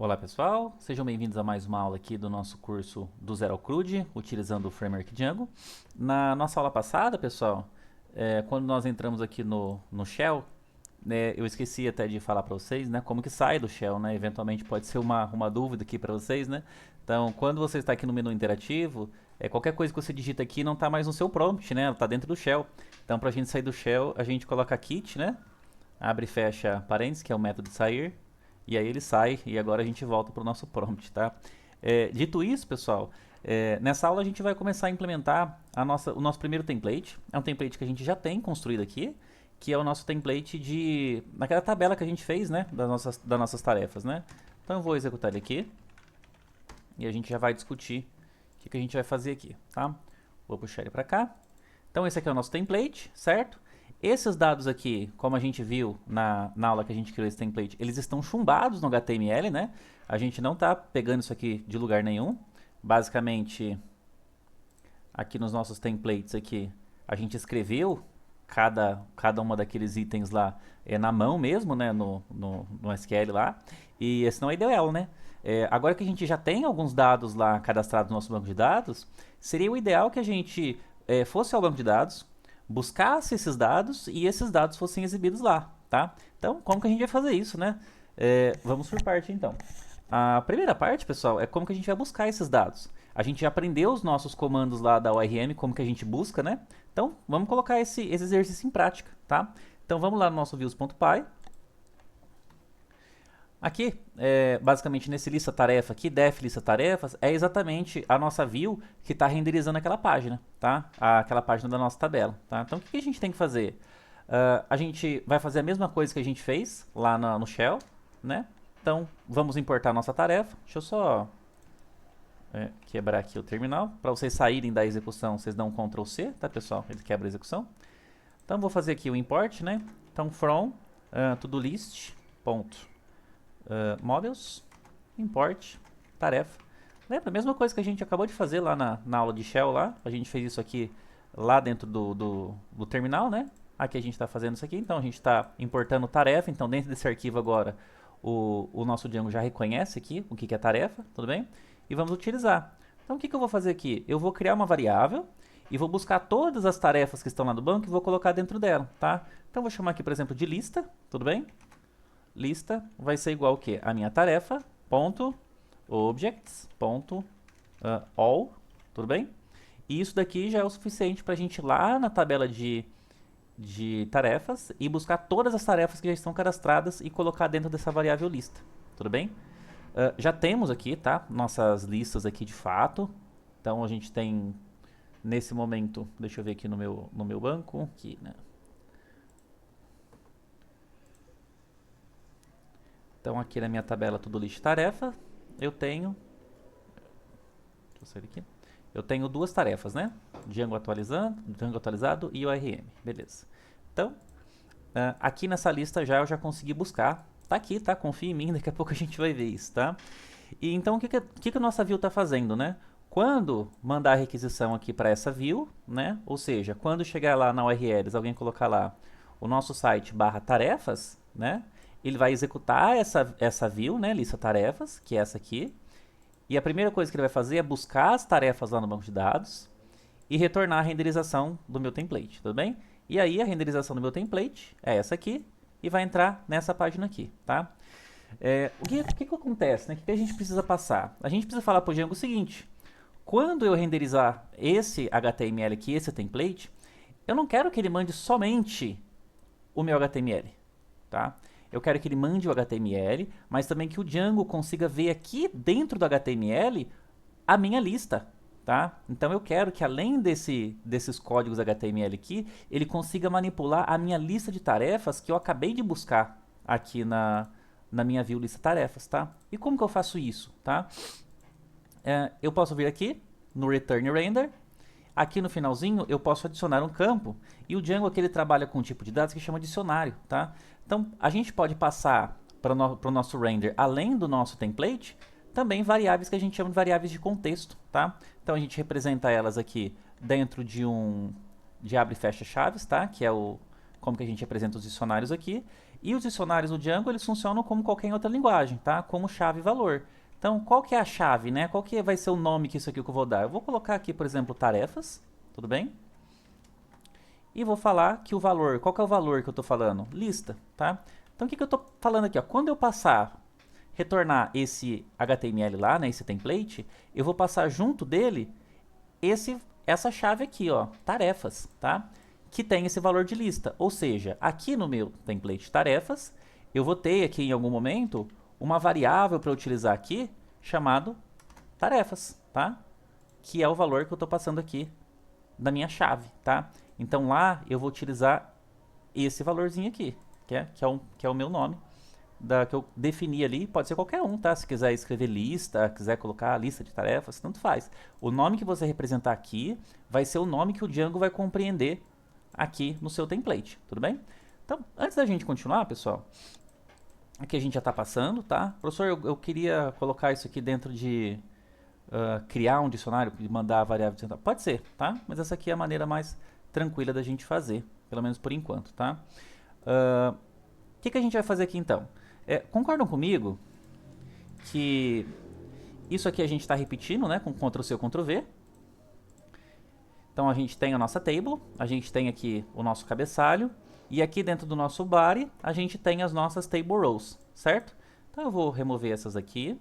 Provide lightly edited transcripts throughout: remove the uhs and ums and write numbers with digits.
Olá pessoal, sejam bem-vindos a mais uma aula aqui do nosso curso do Zero ao CRUD, utilizando o Framework Django. Na nossa aula passada, pessoal, quando nós entramos aqui no Shell, né, eu esqueci até de falar para vocês, né, como que sai do Shell, né, eventualmente pode ser uma dúvida aqui para vocês, né. Então, quando você está aqui no menu interativo, qualquer coisa que você digita aqui não está mais no seu prompt, né, está dentro do Shell. Então, para a gente sair do Shell, a gente coloca kit, né, abre e fecha parênteses, que é o método de sair, e aí ele sai e agora a gente volta para o nosso prompt, tá? Dito isso, pessoal, nessa aula a gente vai começar a implementar o nosso primeiro template. É um template que a gente já tem construído aqui, que é o nosso template naquela tabela que a gente fez, né, das nossas tarefas, né? Então eu vou executar ele aqui e a gente já vai discutir o que a gente vai fazer aqui, tá? Vou puxar ele para cá. Então esse aqui é o nosso template, certo? Esses dados aqui, como a gente viu na aula que a gente criou esse template, eles estão chumbados no HTML, né? A gente não está pegando isso aqui de lugar nenhum. Basicamente, aqui nos nossos templates aqui, a gente escreveu cada uma daqueles itens lá na mão mesmo, né? No SQL lá. E esse não é ideal, né? Agora que a gente já tem alguns dados lá cadastrados no nosso banco de dados, seria o ideal que a gente fosse ao banco de dados, buscasse esses dados e esses dados fossem exibidos lá, tá? Então, como que a gente vai fazer isso, né? Vamos por parte, então. A primeira parte, pessoal, é como que a gente vai buscar esses dados. A gente já aprendeu os nossos comandos lá da ORM, como que a gente busca, né? Então, vamos colocar esse exercício em prática, tá? Então, vamos lá no nosso views.py. Aqui, basicamente nesse lista-tarefa aqui, def lista-tarefas, é exatamente a nossa view que está renderizando aquela página, tá? Aquela página da nossa tabela, tá? Então, o que a gente tem que fazer? A gente vai fazer a mesma coisa que a gente fez lá no Shell, né? Então, vamos importar a nossa tarefa. Deixa eu só quebrar aqui o terminal. Para vocês saírem da execução, vocês dão um Ctrl C, tá, pessoal? Ele quebra a execução. Então, vou fazer aqui o import, né? Então, from to-do list, ponto. Models, import, tarefa. Lembra? A mesma coisa que a gente acabou de fazer lá na aula de Shell lá. A gente fez isso aqui lá dentro do terminal, né? Aqui a gente está fazendo isso aqui. Então a gente está importando tarefa. Então dentro desse arquivo agora o nosso Django já reconhece aqui o que é tarefa, tudo bem? E vamos utilizar. Então o que eu vou fazer aqui? Eu vou criar uma variável e vou buscar todas as tarefas que estão lá no banco e vou colocar dentro dela, tá? Então vou chamar aqui, por exemplo, de lista, tudo bem? Lista vai ser igual ao que? A minha tarefa, ponto, objects, ponto, all, tudo bem? E isso daqui já é o suficiente para a gente ir lá na tabela de tarefas e buscar todas as tarefas que já estão cadastradas e colocar dentro dessa variável lista, tudo bem? Já temos aqui, tá? Nossas listas aqui de fato. Então a gente tem, nesse momento, deixa eu ver aqui no meu banco, aqui, né? Então aqui na minha tabela tudo list tarefa, eu tenho, deixa eu sair aqui, eu tenho duas tarefas, né? Django atualizado e ORM, beleza. Então, aqui nessa lista eu já consegui buscar, tá aqui, tá? Confia em mim, daqui a pouco a gente vai ver isso, tá? E então o que a nossa view está fazendo, né? Quando mandar a requisição aqui para essa view, né? Ou seja, quando chegar lá na URLs, alguém colocar lá o nosso site barra tarefas, né? Ele vai executar essa view, né, lista tarefas, que é essa aqui. E a primeira coisa que ele vai fazer é buscar as tarefas lá no banco de dados e retornar a renderização do meu template, tudo bem? E aí a renderização do meu template é essa aqui e vai entrar nessa página aqui, tá? O que acontece, né? O que a gente precisa passar? A gente precisa falar para o Django o seguinte: quando eu renderizar esse HTML aqui, esse template, eu não quero que ele mande somente o meu HTML, tá? Eu quero que ele mande o HTML, mas também que o Django consiga ver aqui dentro do HTML a minha lista, tá? Então eu quero que além desses códigos HTML aqui, ele consiga manipular a minha lista de tarefas que eu acabei de buscar aqui na minha view lista tarefas, tá? E como que eu faço isso, tá? Eu posso vir aqui no return render. Aqui no finalzinho eu posso adicionar um campo e o Django aqui ele trabalha com um tipo de dados que chama dicionário, tá? Então a gente pode passar para o nosso render, além do nosso template, também variáveis que a gente chama de variáveis de contexto, tá? Então a gente representa elas aqui dentro de abre e fecha chaves, tá? Que é como que a gente representa os dicionários aqui. E os dicionários do Django, eles funcionam como qualquer outra linguagem, tá? Como chave e valor. Então, qual que é a chave, né? Qual que vai ser o nome que isso aqui que eu vou dar? Eu vou colocar aqui, por exemplo, tarefas, tudo bem? E vou falar que o valor, qual que é o valor que eu estou falando? Lista, tá? Então, o que eu estou falando aqui? Ó? Quando eu retornar esse HTML lá, né, esse template, eu vou passar junto dele essa chave aqui, ó, tarefas, tá? Que tem esse valor de lista. Ou seja, aqui no meu template tarefas, eu vou ter aqui em algum momento uma variável para utilizar aqui chamado tarefas, tá? Que é o valor que eu estou passando aqui da minha chave, tá? Então lá eu vou utilizar esse valorzinho aqui, que é o meu nome, que eu defini ali, pode ser qualquer um, tá? Se quiser escrever lista, quiser colocar lista de tarefas, tanto faz. O nome que você representar aqui vai ser o nome que o Django vai compreender aqui no seu template, tudo bem? Então, antes da gente continuar, pessoal, aqui a gente já está passando, tá? Professor, eu queria colocar isso aqui dentro de criar um dicionário e mandar a variável. Pode ser, tá? Mas essa aqui é a maneira mais tranquila da gente fazer, pelo menos por enquanto, tá? O que a gente vai fazer aqui então? Concordam comigo que isso aqui a gente está repetindo, né? Com Ctrl+C, Ctrl+V. Então a gente tem a nossa table, a gente tem aqui o nosso cabeçalho, e aqui dentro do nosso body a gente tem as nossas table rows, certo? Então eu vou remover essas aqui.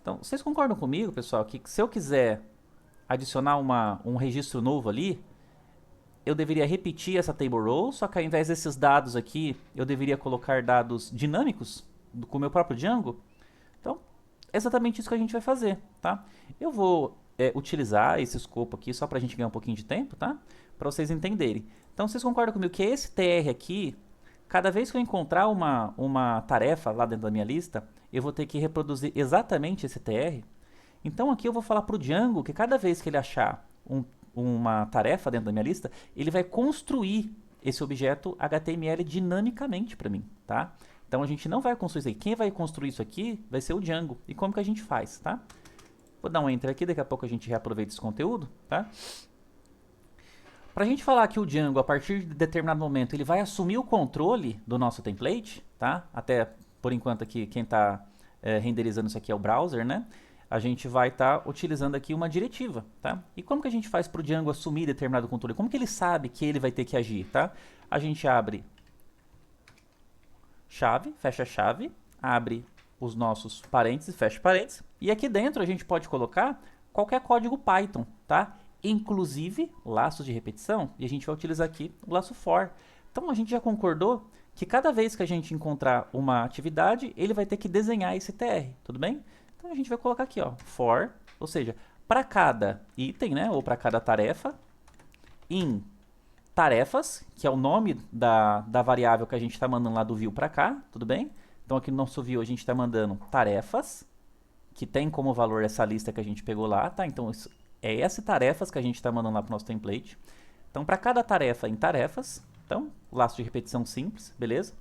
Então, vocês concordam comigo, pessoal, que se eu quiser adicionar um registro novo ali, eu deveria repetir essa table row, só que ao invés desses dados aqui, eu deveria colocar dados dinâmicos com o meu próprio Django? Então, é exatamente isso que a gente vai fazer, tá? Eu vou utilizar esse escopo aqui só para a gente ganhar um pouquinho de tempo, tá? Para vocês entenderem. Então, vocês concordam comigo que esse TR aqui, cada vez que eu encontrar uma tarefa lá dentro da minha lista, eu vou ter que reproduzir exatamente esse TR? Então, aqui eu vou falar para o Django que cada vez que ele achar uma tarefa dentro da minha lista, ele vai construir esse objeto HTML dinamicamente para mim, tá? Então a gente não vai construir isso aí. Quem vai construir isso aqui vai ser o Django. E como que a gente faz, tá? Vou dar um Enter aqui, daqui a pouco a gente reaproveita esse conteúdo, tá? Para a gente falar que o Django, a partir de determinado momento, ele vai assumir o controle do nosso template, tá? Até, por enquanto aqui, quem está renderizando isso aqui é o browser, né? A gente vai estar utilizando aqui uma diretiva, tá? E como que a gente faz para o Django assumir determinado controle? Como que ele sabe que ele vai ter que agir, tá? A gente abre chave, fecha chave, abre os nossos parênteses, fecha parênteses, e aqui dentro a gente pode colocar qualquer código Python, tá? Inclusive laços de repetição, e a gente vai utilizar aqui o laço for. Então a gente já concordou que cada vez que a gente encontrar uma atividade, ele vai ter que desenhar esse TR, tudo bem? Então a gente vai colocar aqui, ó, for, ou seja, para cada item, né, ou para cada tarefa, em tarefas, que é o nome da variável que a gente está mandando lá do view para cá, tudo bem? Então aqui no nosso view a gente está mandando tarefas, que tem como valor essa lista que a gente pegou lá, tá? Então é essas tarefas que a gente está mandando lá para o nosso template. Então para cada tarefa em tarefas, então laço de repetição simples, beleza?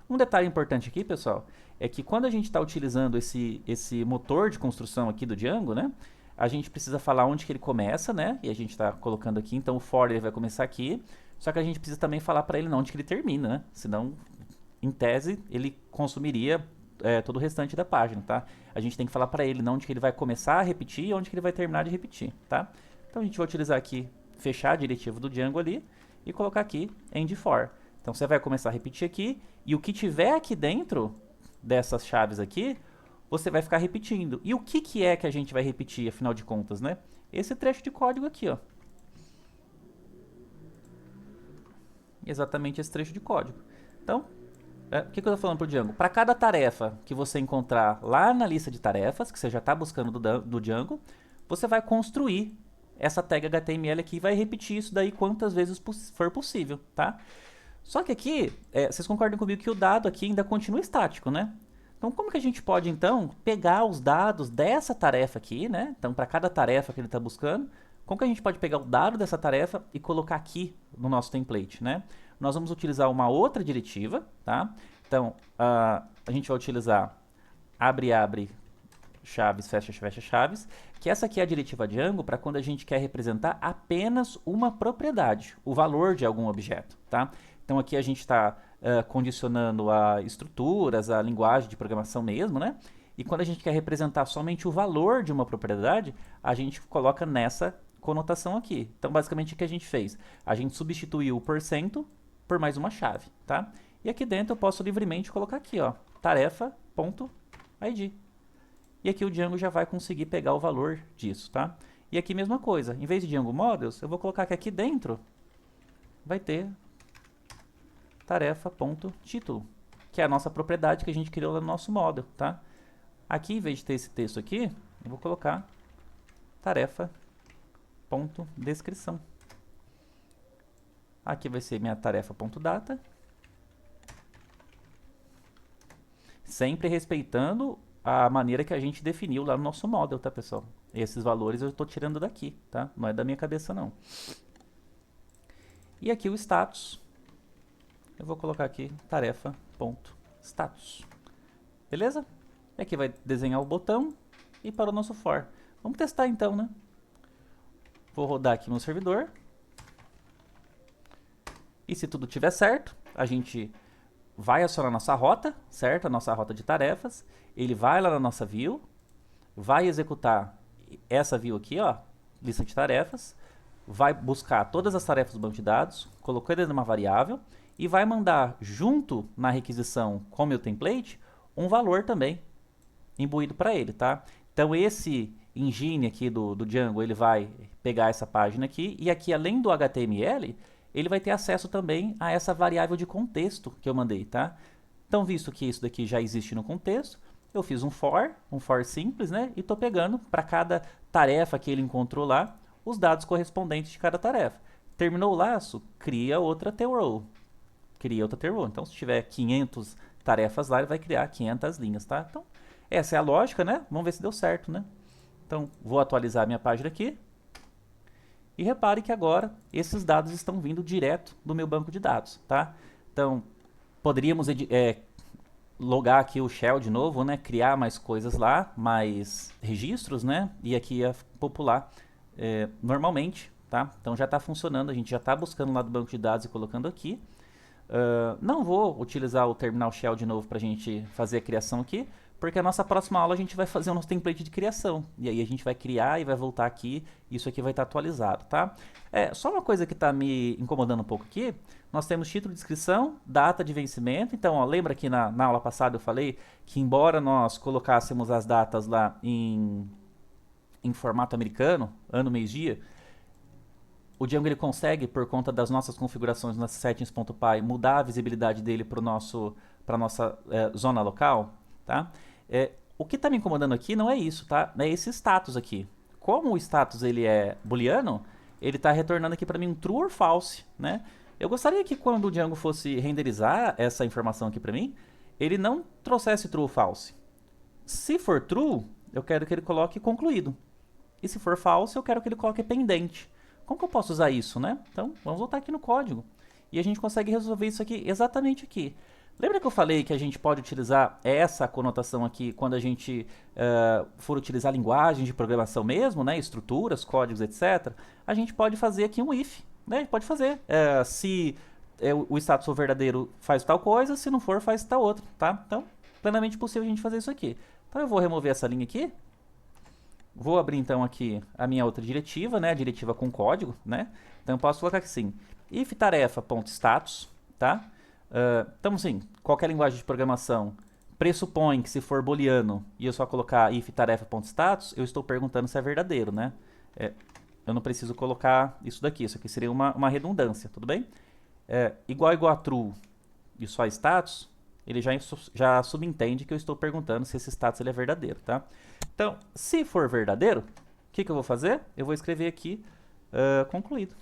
Um detalhe importante aqui, pessoal, é que quando a gente está utilizando esse motor de construção aqui do Django, né, a gente precisa falar onde que ele começa, né, e a gente está colocando aqui, então o for ele vai começar aqui, só que a gente precisa também falar para ele onde que ele termina, né, senão, em tese, ele consumiria todo o restante da página, tá? A gente tem que falar para ele onde que ele vai começar a repetir e onde que ele vai terminar de repetir, tá? Então a gente vai utilizar aqui, fechar a diretiva do Django ali e colocar aqui end for. Então você vai começar a repetir aqui, e o que tiver aqui dentro dessas chaves aqui, você vai ficar repetindo. E o que é que a gente vai repetir, afinal de contas, né? Esse trecho de código aqui, ó. Exatamente esse trecho de código. Então, o que eu estou falando para o Django? Para cada tarefa que você encontrar lá na lista de tarefas, que você já está buscando do Django, você vai construir essa tag HTML aqui e vai repetir isso daí quantas vezes for possível, tá? Só que aqui, vocês concordam comigo que o dado aqui ainda continua estático, né? Então, como que a gente pode, então, pegar os dados dessa tarefa aqui, né? Então, para cada tarefa que ele está buscando, como que a gente pode pegar o dado dessa tarefa e colocar aqui no nosso template, né? Nós vamos utilizar uma outra diretiva, tá? Então, a gente vai utilizar abre, chaves, fecha, chaves, que essa aqui é a diretiva Django para quando a gente quer representar apenas uma propriedade, o valor de algum objeto, tá? Então aqui a gente está condicionando a estruturas, a linguagem de programação mesmo, né? E quando a gente quer representar somente o valor de uma propriedade, a gente coloca nessa conotação aqui. Então, basicamente, o que a gente fez? A gente substituiu o porcento por mais uma chave, tá? E aqui dentro eu posso livremente colocar aqui, ó, tarefa.id. E aqui o Django já vai conseguir pegar o valor disso, tá? E aqui mesma coisa, em vez de Django Models, eu vou colocar que aqui dentro vai ter tarefa.título, que é a nossa propriedade que a gente criou no nosso model, tá? Aqui, em vez de ter esse texto aqui, eu vou colocar tarefa.descrição. Aqui vai ser minha tarefa.data. Sempre respeitando a maneira que a gente definiu lá no nosso model, tá, pessoal? Esses valores eu estou tirando daqui, tá? Não é da minha cabeça, não. E aqui o status. Eu vou colocar aqui tarefa.status. Beleza? E aqui vai desenhar o botão e para o nosso for. Vamos testar então, né? Vou rodar aqui no servidor. E se tudo estiver certo, a gente vai acionar nossa rota, certo? A nossa rota de tarefas. Ele vai lá na nossa view, vai executar essa view aqui, ó, lista de tarefas, vai buscar todas as tarefas do banco de dados, colocou ele numa variável e vai mandar junto na requisição com o meu template um valor também imbuído para ele, tá? Então esse engine aqui do Django, ele vai pegar essa página aqui e aqui além do HTML, ele vai ter acesso também a essa variável de contexto que eu mandei, tá? Então, visto que isso daqui já existe no contexto, eu fiz um for simples, né? E estou pegando para cada tarefa que ele encontrou lá, os dados correspondentes de cada tarefa. Terminou o laço, cria outra tail-row. Cria outra tail-row. Então, se tiver 500 tarefas lá, ele vai criar 500 linhas, tá? Então, essa é a lógica, né? Vamos ver se deu certo, né? Então, vou atualizar a minha página aqui. E repare que agora esses dados estão vindo direto do meu banco de dados, tá? Então, poderíamos logar aqui o shell de novo, né? Criar mais coisas lá, mais registros, né? E aqui ia popular normalmente, tá? Então já está funcionando, a gente já está buscando lá do banco de dados e colocando aqui. Não vou utilizar o terminal shell de novo para a gente fazer a criação aqui, porque a nossa próxima aula a gente vai fazer o nosso template de criação. E aí a gente vai criar e vai voltar aqui, e isso aqui vai estar atualizado, tá? Só uma coisa que está me incomodando um pouco aqui, nós temos título de inscrição, data de vencimento. Então, ó, lembra que na aula passada eu falei que embora nós colocássemos as datas lá em formato americano, ano, mês, dia, o Django ele consegue, por conta das nossas configurações nas settings.py, mudar a visibilidade dele para a nossa zona local, tá? O que está me incomodando aqui não é isso, tá? É esse status aqui. Como o status ele é booleano, ele está retornando aqui para mim um true or false, né? Eu gostaria que quando o Django fosse renderizar essa informação aqui para mim, ele não trouxesse true ou false. Se for true, eu quero que ele coloque concluído. E se for false, eu quero que ele coloque pendente. Como que eu posso usar isso, né? Então, vamos voltar aqui no código. E a gente consegue resolver isso aqui exatamente aqui. Lembra que eu falei que a gente pode utilizar essa conotação aqui quando a gente for utilizar linguagem de programação mesmo, né? Estruturas, códigos, etc. A gente pode fazer aqui um if, né? Pode fazer. Se o status for verdadeiro, faz tal coisa. Se não for, faz tal outra, tá? Então, plenamente possível a gente fazer isso aqui. Então, eu vou remover essa linha aqui. Vou abrir então aqui a minha outra diretiva, né? A diretiva com código, né? Então eu posso colocar aqui assim, if tarefa.status, tá? Então assim, qualquer linguagem de programação pressupõe que se for booleano e eu só colocar if tarefa.status, eu estou perguntando se é verdadeiro, né? Eu não preciso colocar isso daqui, isso aqui seria uma redundância, tudo bem? Igual a true e só status, ele já subentende que eu estou perguntando se esse status ele é verdadeiro, tá? Então, se for verdadeiro, o que eu vou fazer? Eu vou escrever aqui concluído.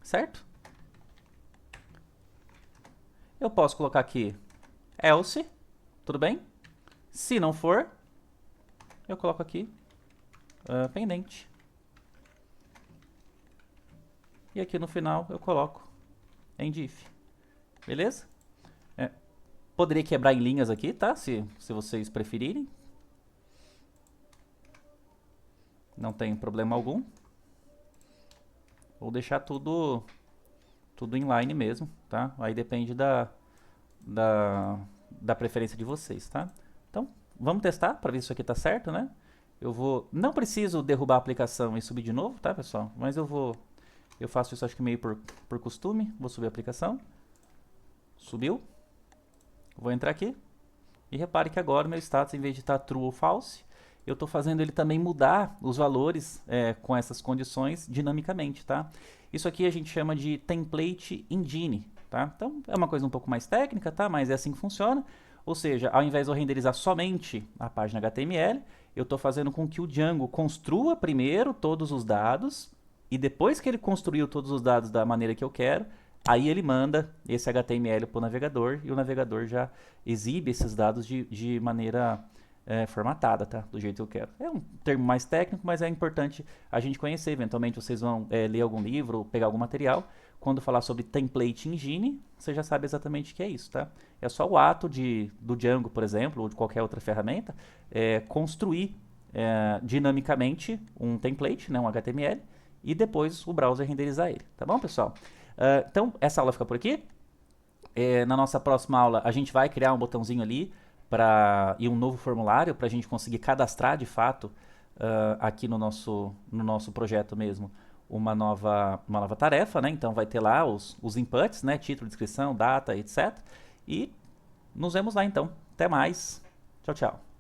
Certo? Eu posso colocar aqui else, tudo bem? Se não for, eu coloco aqui pendente. E aqui no final eu coloco end if. Beleza? Poderia quebrar em linhas aqui, tá? Se vocês preferirem. Não tem problema algum. Vou deixar tudo tudo inline mesmo, tá? Aí depende da, da preferência de vocês, tá? Então, vamos testar para ver se isso aqui tá certo, né? Não preciso derrubar a aplicação e subir de novo, tá, pessoal? Mas eu faço isso acho que meio por costume. Vou subir a aplicação. Subiu. Vou entrar aqui. E repare que agora o meu status, em vez de estar true ou false, eu estou fazendo ele também mudar os valores com essas condições dinamicamente, tá? Isso aqui a gente chama de template engine, tá? Então é uma coisa um pouco mais técnica, tá? Mas é assim que funciona. Ou seja, ao invés de eu renderizar somente a página HTML, eu estou fazendo com que o Django construa primeiro todos os dados e depois que ele construiu todos os dados da maneira que eu quero, aí ele manda esse HTML para o navegador e o navegador já exibe esses dados de maneira formatada, tá? Do jeito que eu quero. É um termo mais técnico, mas é importante a gente conhecer. Eventualmente vocês vão ler algum livro, pegar algum material. Quando falar sobre template engine, você já sabe exatamente o que é isso, tá? É só o ato do Django, por exemplo, ou de qualquer outra ferramenta, construir dinamicamente um template, né, um HTML, e depois o browser renderizar ele, tá bom, pessoal? Então, essa aula fica por aqui. Na nossa próxima aula, a gente vai criar um botãozinho ali e um novo formulário para a gente conseguir cadastrar de fato aqui no nosso projeto mesmo uma nova tarefa, né? Então vai ter lá os inputs, né? Título, descrição, data, etc. E nos vemos lá então. Até mais. Tchau, tchau.